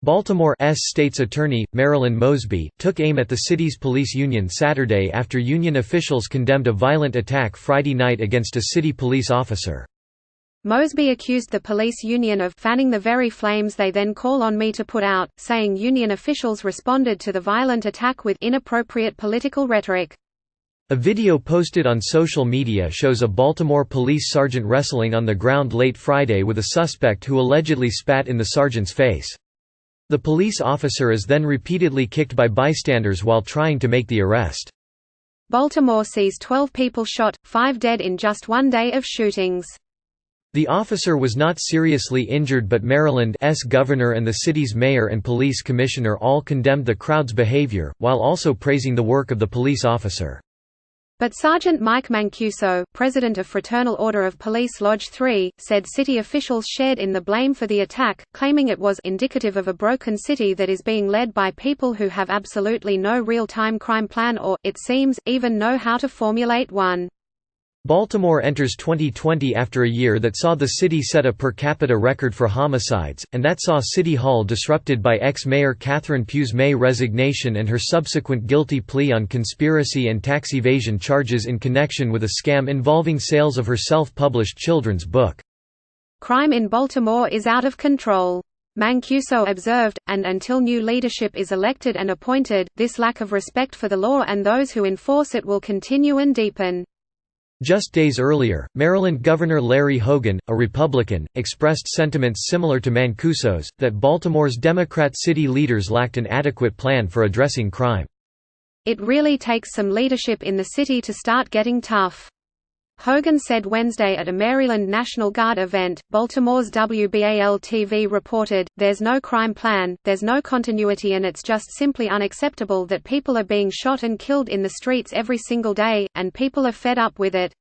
Baltimore's state's attorney, Marilyn Mosby, took aim at the city's police union Saturday after union officials condemned a violent attack Friday night against a city police officer. Mosby accused the police union of fanning the very flames they then call on me to put out, saying union officials responded to the violent attack with inappropriate political rhetoric. A video posted on social media shows a Baltimore police sergeant wrestling on the ground late Friday with a suspect who allegedly spat in the sergeant's face. The police officer is then repeatedly kicked by bystanders while trying to make the arrest. Baltimore sees 12 people shot, 5 dead in just one day of shootings. The officer was not seriously injured, but Maryland's governor and the city's mayor and police commissioner all condemned the crowd's behavior, while also praising the work of the police officer. But Sergeant Mike Mancuso, president of Fraternal Order of Police Lodge 3, said city officials shared in the blame for the attack, claiming it was indicative of a broken city that is being led by people who have absolutely no real-time crime plan or, it seems, even know how to formulate one. Baltimore enters 2020 after a year that saw the city set a per capita record for homicides, and that saw City Hall disrupted by ex-mayor Catherine Pugh's May resignation and her subsequent guilty plea on conspiracy and tax evasion charges in connection with a scam involving sales of her self-published children's book. Crime in Baltimore is out of control. Mancuso observed, and until new leadership is elected and appointed, this lack of respect for the law and those who enforce it will continue and deepen. Just days earlier, Maryland Governor Larry Hogan, a Republican, expressed sentiments similar to Mancuso's, that Baltimore's Democrat city leaders lacked an adequate plan for addressing crime. It really takes some leadership in the city to start getting tough. Hogan said Wednesday at a Maryland National Guard event. Baltimore's WBAL-TV reported, "There's no crime plan, there's no continuity, and it's just simply unacceptable that people are being shot and killed in the streets every single day, and people are fed up with it."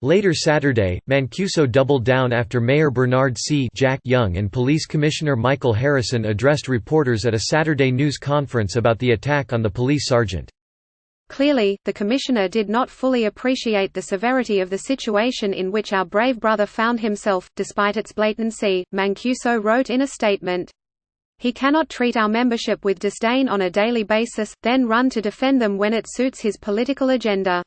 Later Saturday, Mancuso doubled down after Mayor Bernard C. Jack Young and Police Commissioner Michael Harrison addressed reporters at a Saturday news conference about the attack on the police sergeant. Clearly, the commissioner did not fully appreciate the severity of the situation in which our brave brother found himself, despite its blatancy, Mancuso wrote in a statement. He cannot treat our membership with disdain on a daily basis, then run to defend them when it suits his political agenda.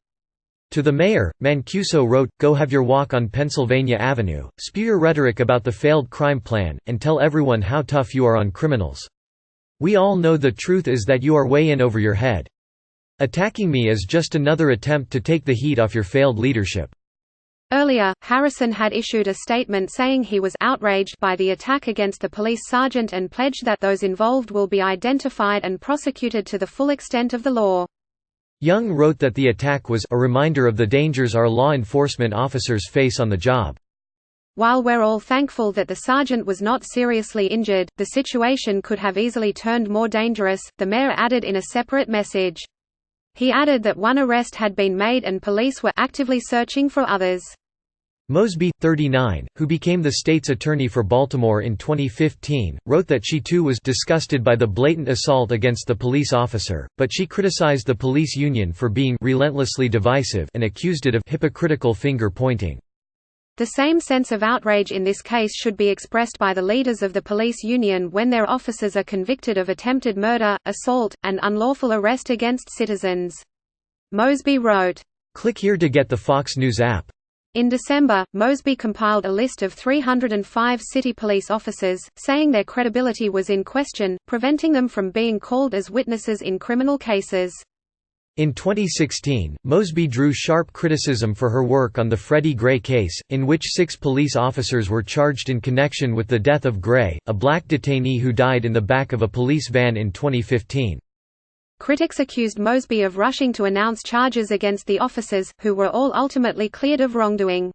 To the mayor, Mancuso wrote, "Go have your walk on Pennsylvania Avenue, spew your rhetoric about the failed crime plan, and tell everyone how tough you are on criminals. We all know the truth is that you are way in over your head. Attacking me is just another attempt to take the heat off your failed leadership." Earlier, Harrison had issued a statement saying he was outraged by the attack against the police sergeant and pledged that those involved will be identified and prosecuted to the full extent of the law. Young wrote that the attack was a reminder of the dangers our law enforcement officers face on the job. While we're all thankful that the sergeant was not seriously injured, the situation could have easily turned more dangerous, the mayor added in a separate message. He added that one arrest had been made and police were actively searching for others. Mosby, 39, who became the state's attorney for Baltimore in 2015, wrote that she too was disgusted by the blatant assault against the police officer, but she criticized the police union for being relentlessly divisive and accused it of hypocritical finger-pointing. The same sense of outrage in this case should be expressed by the leaders of the police union when their officers are convicted of attempted murder, assault, and unlawful arrest against citizens. Mosby wrote, "Click here to get the Fox News app." In December, Mosby compiled a list of 305 city police officers, saying their credibility was in question, preventing them from being called as witnesses in criminal cases. In 2016, Mosby drew sharp criticism for her work on the Freddie Gray case, in which 6 police officers were charged in connection with the death of Gray, a black detainee who died in the back of a police van in 2015. Critics accused Mosby of rushing to announce charges against the officers, who were all ultimately cleared of wrongdoing.